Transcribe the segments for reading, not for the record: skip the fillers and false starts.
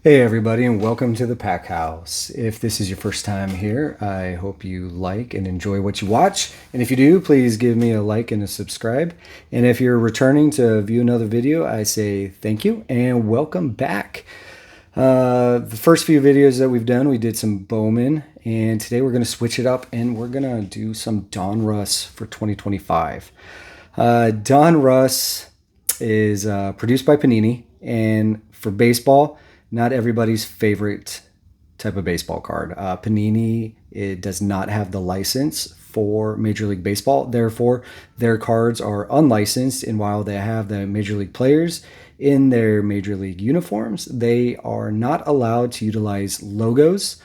Hey everybody, and welcome to the Pack House. If this is your first time here, I hope you like and enjoy what you watch. And if you do, please give me a like and a subscribe. And if you're returning to view another video, I say thank you and welcome back. The first few videos that we've done, we did some Bowman, and today we're going to switch it up and we're going to do some Donruss for 2025. Donruss is produced by Panini, and for baseball, not everybody's favorite type of baseball card. Panini, it does not have the license for Major League Baseball. Therefore, their cards are unlicensed, and while they have the Major League players in their Major League uniforms, they are not allowed to utilize logos,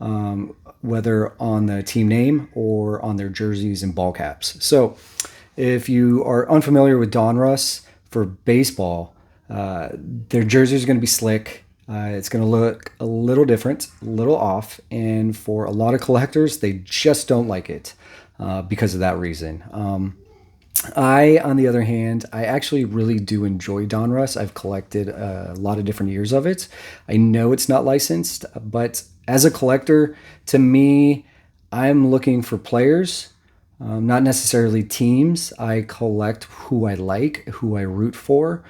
whether on the team name or on their jerseys and ball caps. So if you are unfamiliar with Donruss for baseball, their jerseys are going to be slick. It's going to look a little different, a little off, and for a lot of collectors, they just don't like it because of that reason. On the other hand, I actually really do enjoy Donruss. I've collected a lot of different years of it. I know it's not licensed, but as a collector, to me, I'm looking for players, not necessarily teams. I collect who I like, who I root for.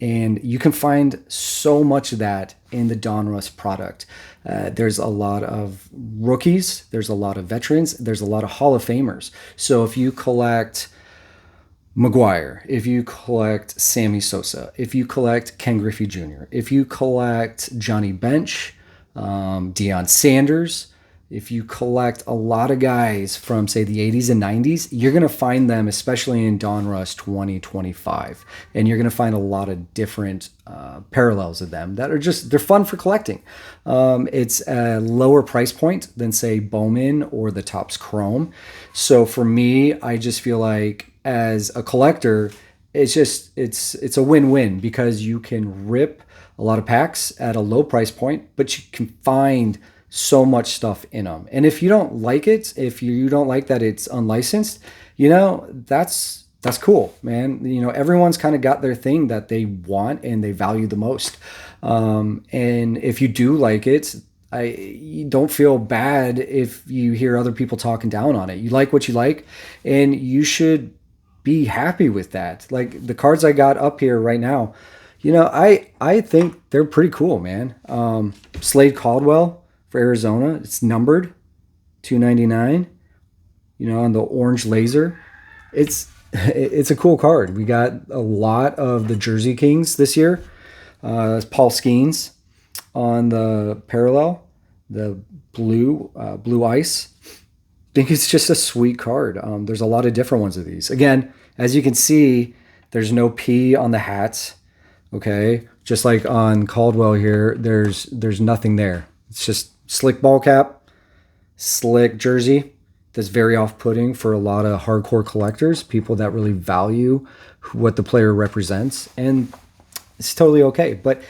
And you can find so much of that in the Donruss product. There's a lot of rookies, there's a lot of veterans, there's a lot of Hall of Famers. So if you collect McGuire, if you collect Sammy Sosa, if you collect Ken Griffey Jr., if you collect Johnny Bench, Deion Sanders, if you collect a lot of guys from, say, the 80s and 90s, you're going to find them, especially in Donruss 2025. And you're going to find a lot of different parallels of them that are just, they're fun for collecting. It's a lower price point than, say, Bowman or the Topps Chrome. So for me, I just feel like as a collector, it's a win-win because you can rip a lot of packs at a low price point, but you can find so much stuff in them. And if you don't like it, if you don't like that it's unlicensed, that's cool, man. Everyone's kind of got their thing that they want and they value the most. And if you do like it, you don't feel bad if you hear other people talking down on it. You like what you like, and you should be happy with that. Like the cards I got up here right now, I think they're pretty cool, man. Slade Caldwell for Arizona, it's numbered 299, on the orange laser. It's a cool card. We got a lot of the Jersey Kings this year. Paul Skeens on the parallel, the blue ice. I think it's just a sweet card. There's a lot of different ones of these. Again, as you can see, there's no P on the hats. Okay, just like on Caldwell here, there's nothing there. It's just slick ball cap, slick jersey. That's very off-putting for a lot of hardcore collectors, people that really value what the player represents, and it's totally okay. But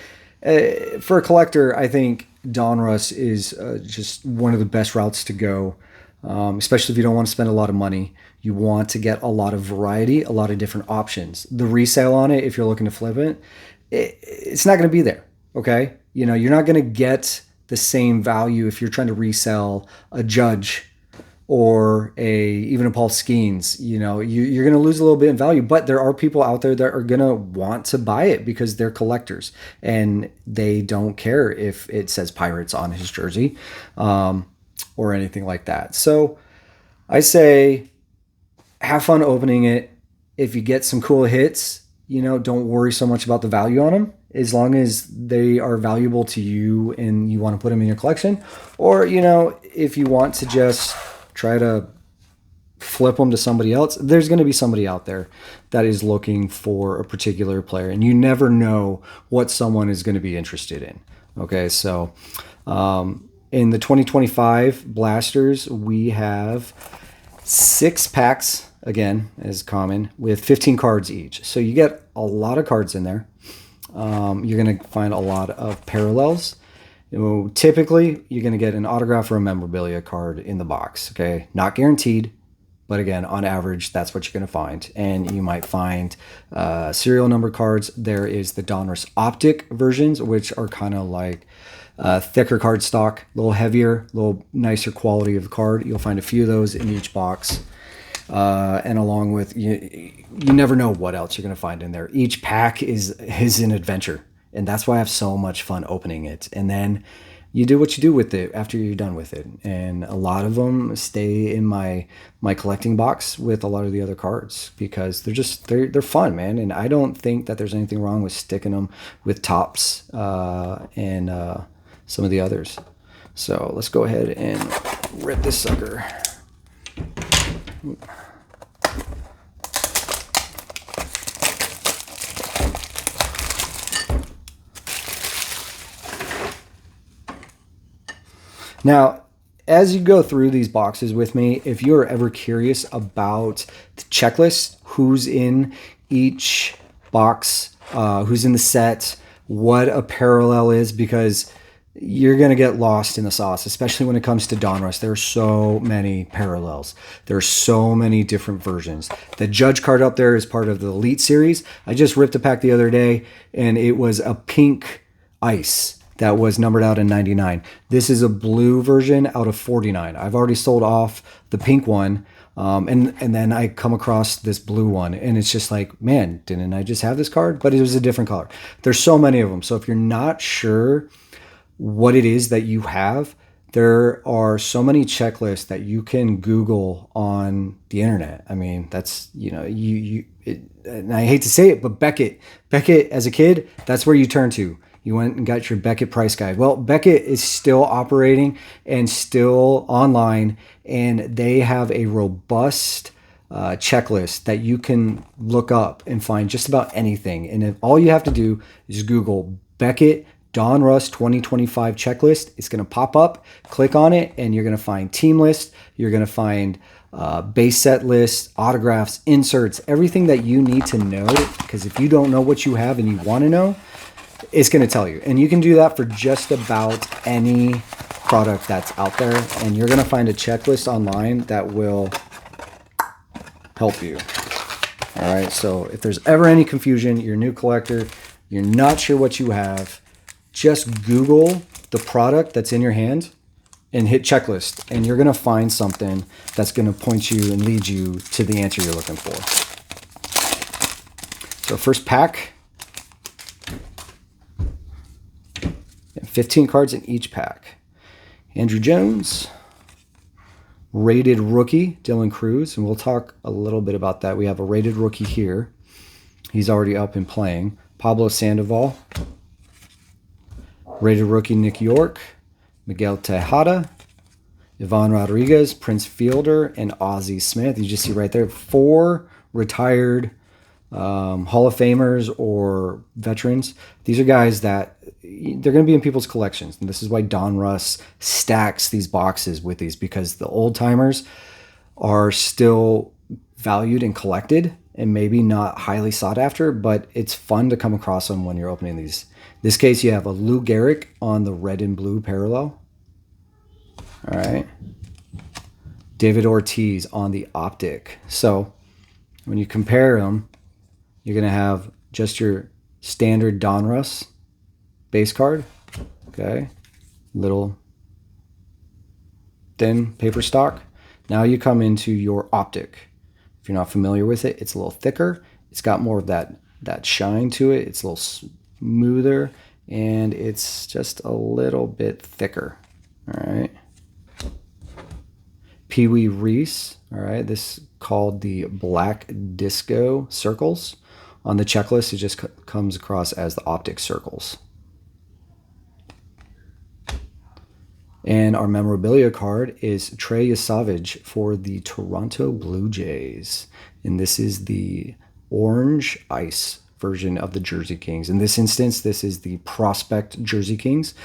for a collector, I think Donruss is just one of the best routes to go, especially if you don't want to spend a lot of money. You want to get a lot of variety, a lot of different options. The resale on it, if you're looking to flip it, it's not going to be there, okay? You're not going to get the same value if you're trying to resell a Judge or even a Paul Skeens. You're going to lose a little bit in value, but there are people out there that are going to want to buy it because they're collectors and they don't care if it says Pirates on his jersey or anything like that. So I say have fun opening it. If you get some cool hits, don't worry so much about the value on them, as long as they are valuable to you and you want to put them in your collection. Or, if you want to just try to flip them to somebody else, there's going to be somebody out there that is looking for a particular player, and you never know what someone is going to be interested in. Okay, so in the 2025 Blasters, we have 6 packs, again, as common, with 15 cards each. So you get a lot of cards in there. You're going to find a lot of parallels. Typically, you're going to get an autograph or a memorabilia card in the box. Okay, not guaranteed, But again, on average, that's what you're going to find. And you might find serial number cards. There is the Donruss Optic versions, which are kind of like thicker card stock, a little heavier, a little nicer quality of the card. You'll find a few of those in each box. And along with, you never know what else you're going to find in there. Each pack is an adventure. And that's why I have so much fun opening it. And then you do what you do with it after you're done with it. And a lot of them stay in my collecting box with a lot of the other cards because they're fun, man. And I don't think that there's anything wrong with sticking them with Topps and some of the others. So let's go ahead and rip this sucker. Now, as you go through these boxes with me, if you're ever curious about the checklist, who's in each box, who's in the set, what a parallel is, because you're going to get lost in the sauce, especially when it comes to Donruss. There are so many parallels. There are so many different versions. The Judge card up there is part of the Elite series. I just ripped a pack the other day, and it was a pink ice that was numbered out in 99. This is a blue version out of 49. I've already sold off the pink one, and then I come across this blue one, and it's just like, man, didn't I just have this card? But it was a different color. There's so many of them. So if you're not sure what it is that you have, there are so many checklists that you can Google on the internet. I mean, that's, and I hate to say it, but Beckett as a kid, that's where you turn to. You went and got your Beckett price guide. Well, Beckett is still operating and still online, and they have a robust checklist that you can look up and find just about anything. And if all you have to do is Google Beckett Donruss 2025 checklist, it's going to pop up. Click on it, and you're going to find team list. You're going to find base set lists, autographs, inserts, everything that you need to know. Because if you don't know what you have and you want to know, it's going to tell you. And you can do that for just about any product that's out there. And you're going to find a checklist online that will help you. All right. So if there's ever any confusion, you're a new collector, you're not sure what you have, just Google the product that's in your hand and hit checklist. And you're going to find something that's going to point you and lead you to the answer you're looking for. So first pack. 15 cards in each pack. Andrew Jones, rated rookie, Dylan Cruz, and we'll talk a little bit about that. We have a rated rookie here. He's already up and playing. Pablo Sandoval, rated rookie Nick York, Miguel Tejada, Ivan Rodriguez, Prince Fielder, and Ozzie Smith. You just see right there 4 retired Hall of Famers or veterans. These are guys that they're going to be in people's collections. And this is why Donruss stacks these boxes with these, because the old timers are still valued and collected and maybe not highly sought after, but it's fun to come across them when you're opening these. In this case, you have a Lou Gehrig on the red and blue parallel. All right. David Ortiz on the optic. So when you compare them, you're going to have just your standard Donruss base card. Okay. Little thin paper stock. Now you come into your optic. If you're not familiar with it, it's a little thicker. It's got more of that shine to it. It's a little smoother, and it's just a little bit thicker. All right. Pee Wee Reese. All right. This called the Black Disco Circles. On the checklist, it just comes across as the optic circles. And our memorabilia card is Trey Yesavage for the Toronto Blue Jays. And this is the orange ice version of the Jersey Kings. In this instance, this is the Prospect Jersey Kings.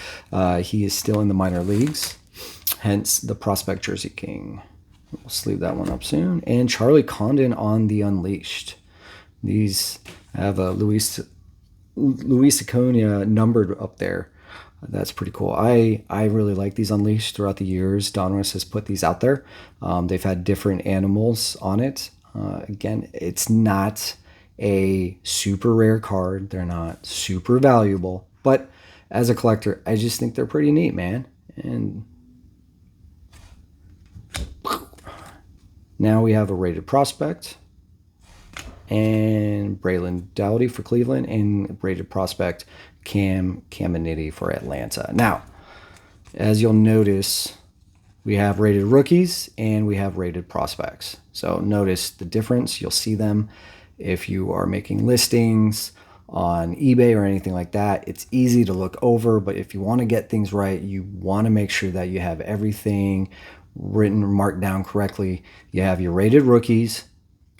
He is still in the minor leagues, hence the Prospect Jersey King. We'll sleeve that one up soon. And Charlie Condon on the Unleashed. These have a Luis Acuna numbered up there That's pretty cool. I really like these Unleashed throughout the years. Donruss has put these out there. They've had different animals on it. Again, it's not a super rare card. They're not super valuable. But as a collector, I just think they're pretty neat, man. And now we have a rated prospect. And Braylon Dowdy for Cleveland, and rated prospect Cam Caminiti for Atlanta. Now, as you'll notice, we have rated rookies and we have rated prospects. So notice the difference. You'll see them if you are making listings on eBay or anything like that. It's easy to look over, but if you want to get things right, you want to make sure that you have everything written or marked down correctly. You have your rated rookies.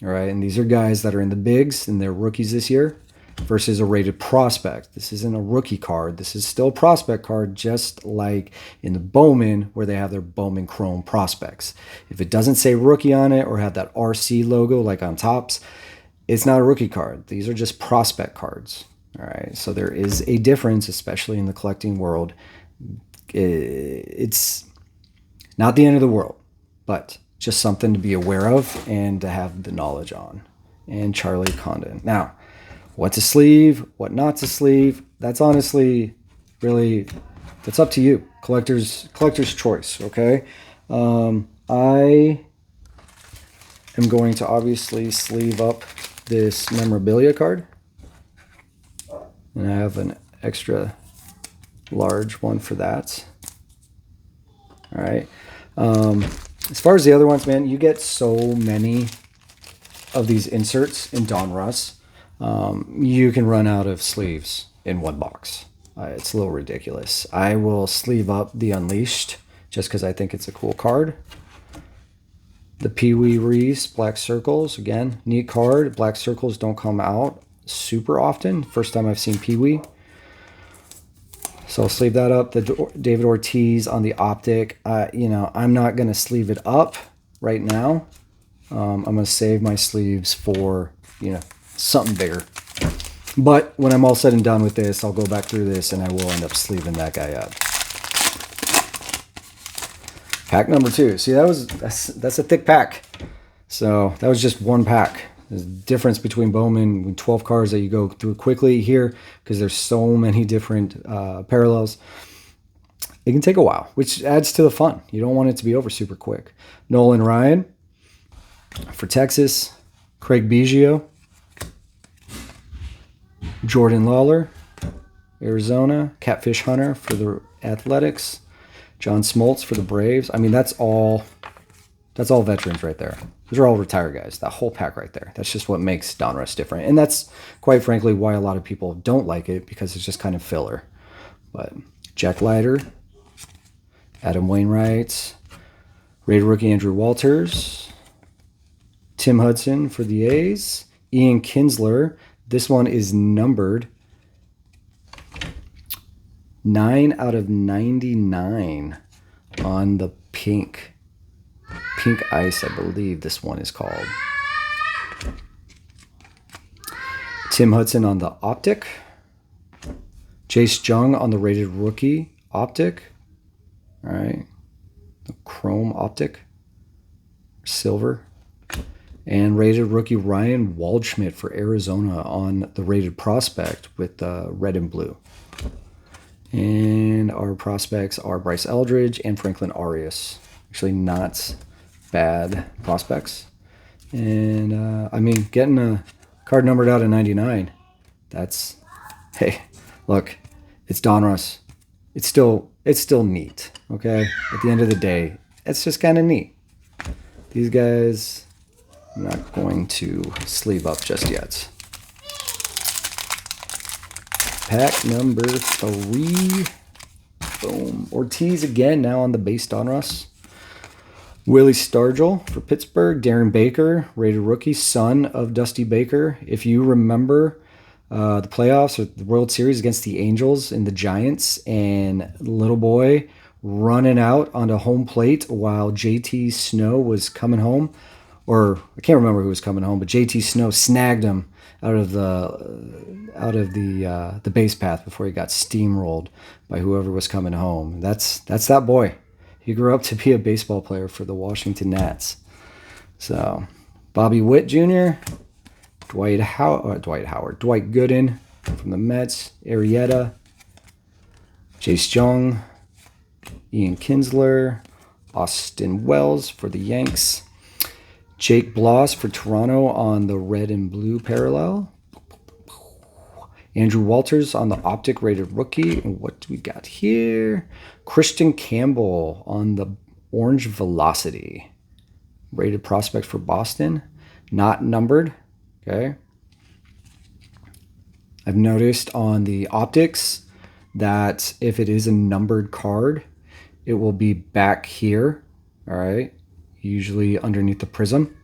All right, and these are guys that are in the bigs and they're rookies this year versus a rated prospect. This isn't a rookie card. This is still a prospect card, just like in the Bowman where they have their Bowman Chrome prospects. If it doesn't say rookie on it or have that RC logo like on tops, it's not a rookie card. These are just prospect cards. All right, so there is a difference, especially in the collecting world. It's not the end of the world, but just something to be aware of and to have the knowledge on. And Charlie Condon. Now, what to sleeve, what not to sleeve, that's honestly really, that's up to you. Collector's choice, okay? I am going to obviously sleeve up this memorabilia card. And I have an extra large one for that. All right. As far as the other ones, man, you get so many of these inserts in Donruss. You can run out of sleeves in one box. It's a little ridiculous. I will sleeve up the Unleashed just because I think it's a cool card. The Pee Wee Reese Black Circles, again, neat card. Black Circles don't come out super often. First time I've seen Pee Wee. So I'll sleeve that up. The David Ortiz on the Optic. I'm not going to sleeve it up right now. I'm going to save my sleeves for, something bigger. But when I'm all said and done with this, I'll go back through this and I will end up sleeving that guy up. Pack number 2. See, that's a thick pack. So that was just one pack. There's a difference between Bowman with 12 cards that you go through quickly here because there's so many different parallels. It can take a while, which adds to the fun. You don't want it to be over super quick. Nolan Ryan for Texas. Craig Biggio. Jordan Lawler, Arizona. Catfish Hunter for the Athletics. John Smoltz for the Braves. I mean, that's all veterans right there. Those are all retired guys. That whole pack right there. That's just what makes Donruss different. And that's, quite frankly, why a lot of people don't like it, because it's just kind of filler. But Jack Leiter, Adam Wainwright, rated rookie Andrew Walters, Tim Hudson for the A's, Ian Kinsler. This one is numbered 9 out of 99 on the pink ice, I believe this one is called. Tim Hudson on the Optic. Jace Jung on the rated rookie Optic. All right. The Chrome Optic. Silver. And rated rookie Ryan Waldschmidt for Arizona on the rated prospect with red and blue. And our prospects are Bryce Eldridge and Franklin Arias. Actually not bad prospects. And getting a card numbered out of 99, that's, hey, look, it's Donruss. It's still neat, okay? At the end of the day, it's just kind of neat. These guys, I'm not going to sleeve up just yet. Pack number 3. Boom. Ortiz again, now on the base Donruss. Willie Stargell for Pittsburgh. Darren Baker, rated rookie, son of Dusty Baker. If you remember the playoffs or the World Series against the Angels and the Giants, and little boy running out onto home plate while JT Snow was coming home, or I can't remember who was coming home, but JT Snow snagged him out of the base path before he got steamrolled by whoever was coming home. That's that boy. He grew up to be a baseball player for the Washington Nats. So, Bobby Witt Jr., Dwight Gooden from the Mets, Arrieta, Jace Jung, Ian Kinsler, Austin Wells for the Yanks, Jake Bloss for Toronto on the red and blue parallel, Andrew Walters on the optic rated rookie. And what do we got here? Christian Campbell on the orange velocity rated prospect for Boston, not numbered. Okay. I've noticed on the optics that if it is a numbered card, it will be back here. All right. Usually underneath the prism.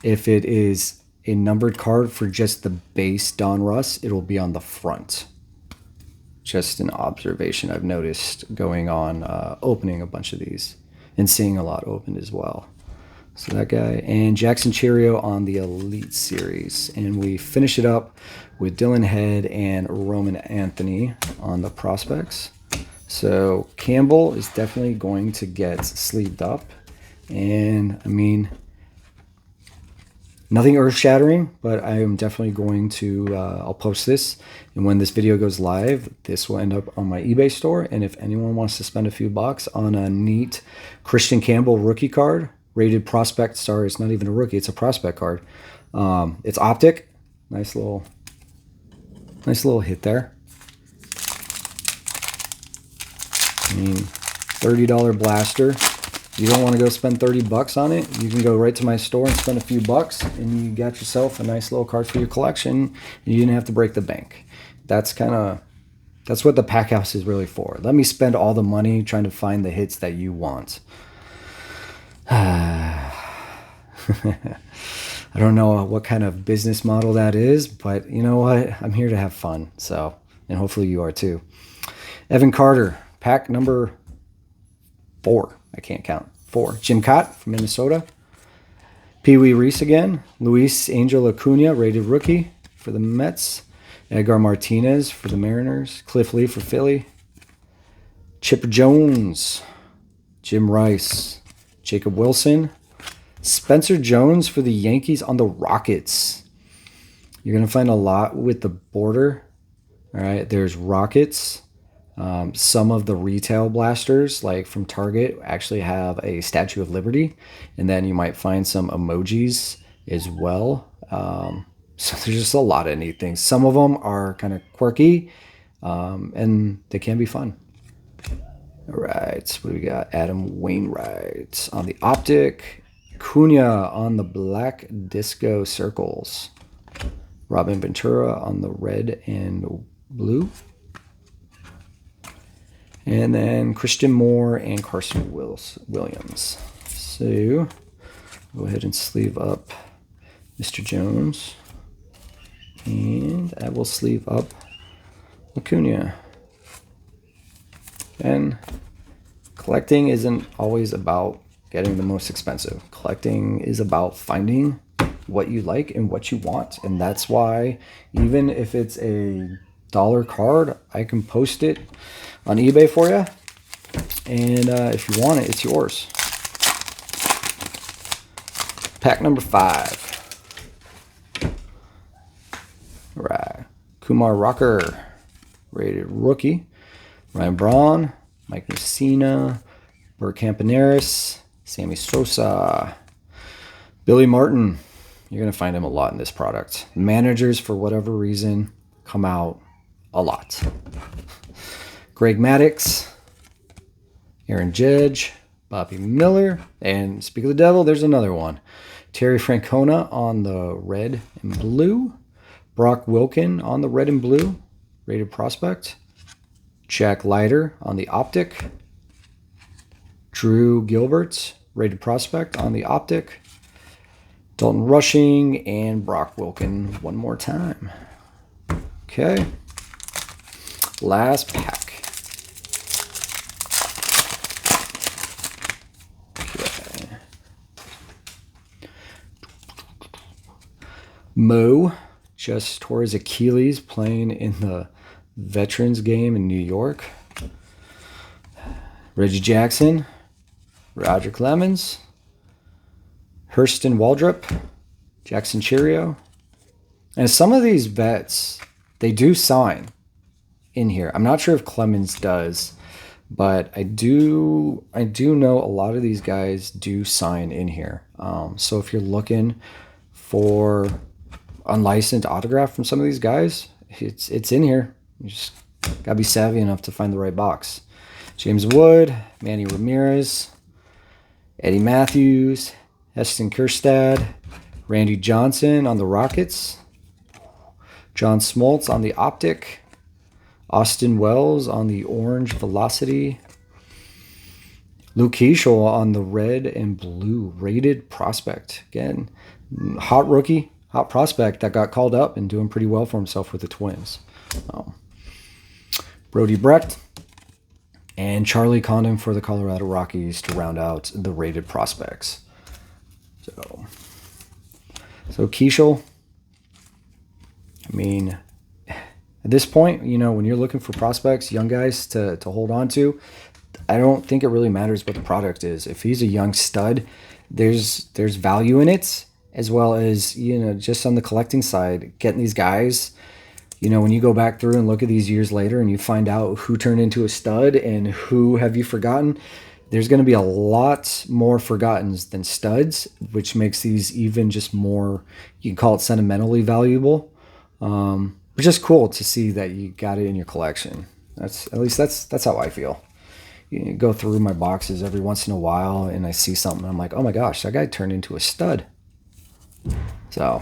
If it is a numbered card for just the base Donruss, it will be on the front. Just an observation I've noticed going on, opening a bunch of these and seeing a lot opened as well. So that guy, and Jackson Cheerio on the Elite Series. And we finish it up with Dylan Head and Roman Anthony on the prospects. So Campbell is definitely going to get sleeved up. And I mean, nothing earth-shattering, but I am definitely going to, I'll post this. And when this video goes live, this will end up on my eBay store. And if anyone wants to spend a few bucks on a neat Christian Campbell rookie card, rated prospect, sorry, it's not even a rookie, it's a prospect card. It's optic. Nice little hit there. I mean, $30 blaster. You don't want to go spend 30 bucks on it, you can go right to my store and spend a few bucks, and you got yourself a nice little card for your collection, and you didn't have to break the bank. That's what the pack house is really for. Let me spend all the money trying to find the hits that you want. I don't know what kind of business model that is, but you know what? I'm here to have fun. So, and hopefully you are too. Evan Carter, pack number 4. I can't count. 4. Jim Cott from Minnesota. Pee Wee Reese again. Luis Angel Acuna, rated rookie for the Mets. Edgar Martinez for the Mariners. Cliff Lee for Philly. Chipper Jones. Jim Rice. Jacob Wilson. Spencer Jones for the Yankees on the Rockets. You're going to find a lot with the border. All right, there's Rockets. Some of the retail blasters, like from Target, actually have a Statue of Liberty. And then you might find some emojis as well. So there's just a lot of neat things. Some of them are kind of quirky, and they can be fun. All right, what do we got? Adam Wainwright on the optic. Cunha on the black disco circles. Robin Ventura on the red and blue. And then Christian Moore and Carson Williams. So go ahead and sleeve up Mr. Jones. And I will sleeve up Acuna. And collecting isn't always about getting the most expensive. Collecting is about finding what you like and what you want. And that's why even if it's a dollar card, I can post it on eBay for you. And if you want it, it's yours. Pack number 5. All right. Kumar Rocker, rated rookie. Ryan Braun, Mike Mussina, Bert Campaneris, Sammy Sosa, Billy Martin. You're going to find him a lot in this product. Managers, for whatever reason, come out a lot. Greg Maddux, Aaron Judge, Bobby Miller, and speak of the devil, there's another one. Terry Francona on the red and blue. Brock Wilken on the red and blue, rated prospect. Jack Leiter on the optic. Drew Gilbert, rated prospect on the optic. Dalton Rushing and Brock Wilken one more time. Okay. Last pack. Okay. Mo, just tore his Achilles playing in the Veterans game in New York. Reggie Jackson, Roger Clemens, Hurston Waldrop, Jackson Cheerio. And some of these vets, they do sign in here. I'm not sure if Clemens does, but I do know a lot of these guys do sign in here. So if you're looking for unlicensed autograph from some of these guys, it's in here. You just gotta be savvy enough to find the right box. James Wood, Manny Ramirez, Eddie Matthews, Heston Kjerstad, Randy Johnson on the Rockets, John Smoltz on the Optic, Austin Wells on the Orange Velocity, Luke Keeschel on the Red and Blue Rated Prospect. Again, hot rookie, hot prospect that got called up and doing pretty well for himself with the Twins. Brody Brecht and Charlie Condon for the Colorado Rockies to round out the rated prospects. So Keeschel, I mean, at this point, you know, when you're looking for prospects, young guys to hold on to, I don't think it really matters what the product is. If he's a young stud, there's value in it, as well as, you know, just on the collecting side, getting these guys, you know, when you go back through and look at these years later and you find out who turned into a stud and who have you forgotten, there's going to be a lot more forgottens than studs, which makes these even just more, you can call it sentimentally valuable. Which is cool to see that you got it in your collection. That's how I feel. You go through my boxes every once in a while and I see something, I'm like, oh my gosh, that guy turned into a stud. So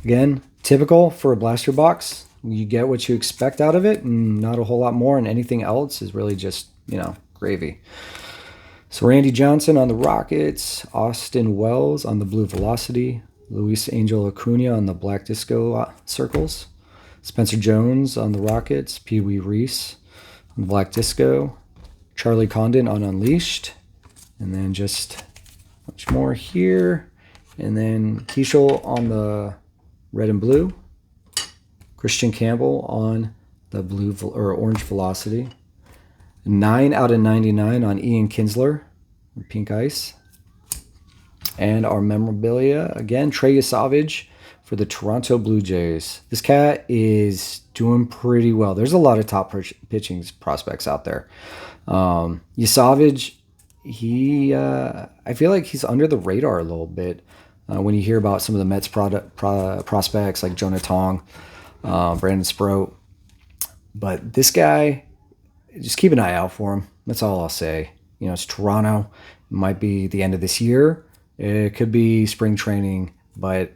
again, typical for a blaster box. You get what you expect out of it and not a whole lot more, and anything else is really just, you know, gravy. So Randy Johnson on the Rockets, Austin Wells on the Blue Velocity, Luis Angel Acuna on the Black Disco Circles, Spencer Jones on the Rockets, Pee Wee Reese on the Black Disco, Charlie Condon on Unleashed, and then just much more here, and then Keeschel on the Red and Blue, Christian Campbell on the Blue or Orange Velocity, 9 out of 99 on Ian Kinsler, Pink Ice. And our memorabilia, again, Trey Savage for the Toronto Blue Jays. This cat is doing pretty well. There's a lot of top pitching prospects out there. Savage, I feel like he's under the radar a little bit when you hear about some of the Mets prospects like Jonah Tong, Brandon Sproat. But this guy, just keep an eye out for him. That's all I'll say. You know, it's Toronto. It might be the end of this year. It could be spring training, but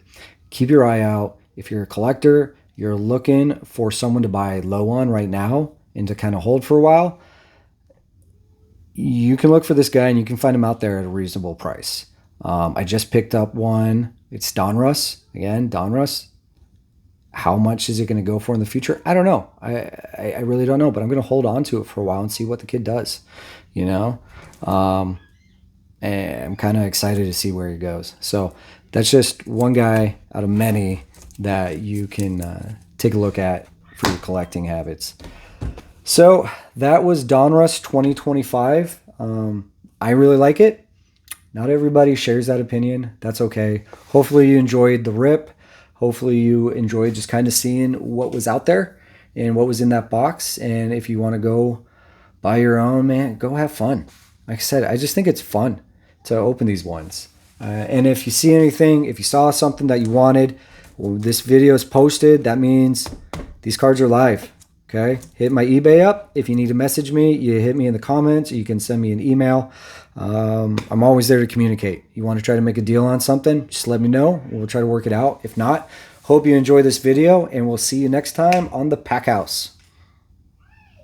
keep your eye out. If you're a collector, you're looking for someone to buy low on right now and to kind of hold for a while, you can look for this guy and you can find him out there at a reasonable price. I just picked up one. It's Donruss. Again, Donruss. How much is it going to go for in the future? I don't know. I really don't know, but I'm going to hold on to it for a while and see what the kid does, you know? And I'm kind of excited to see where he goes. So that's just one guy out of many that you can take a look at for your collecting habits. So that was Donruss 2025. I really like it. Not everybody shares that opinion. That's okay. Hopefully you enjoyed the rip. Hopefully you enjoyed just kind of seeing what was out there and what was in that box. And if you want to go buy your own, man, go have fun. Like I said, I just think it's fun to open these ones. And if you see anything, if you saw something that you wanted, well, this video is posted. That means these cards are live. Okay, hit my eBay up. If you need to message me, you hit me in the comments. You can send me an email. I'm always there to communicate. You want to try to make a deal on something, just let me know. We'll try to work it out. If not, hope you enjoy this video, and we'll see you next time on the Pack House.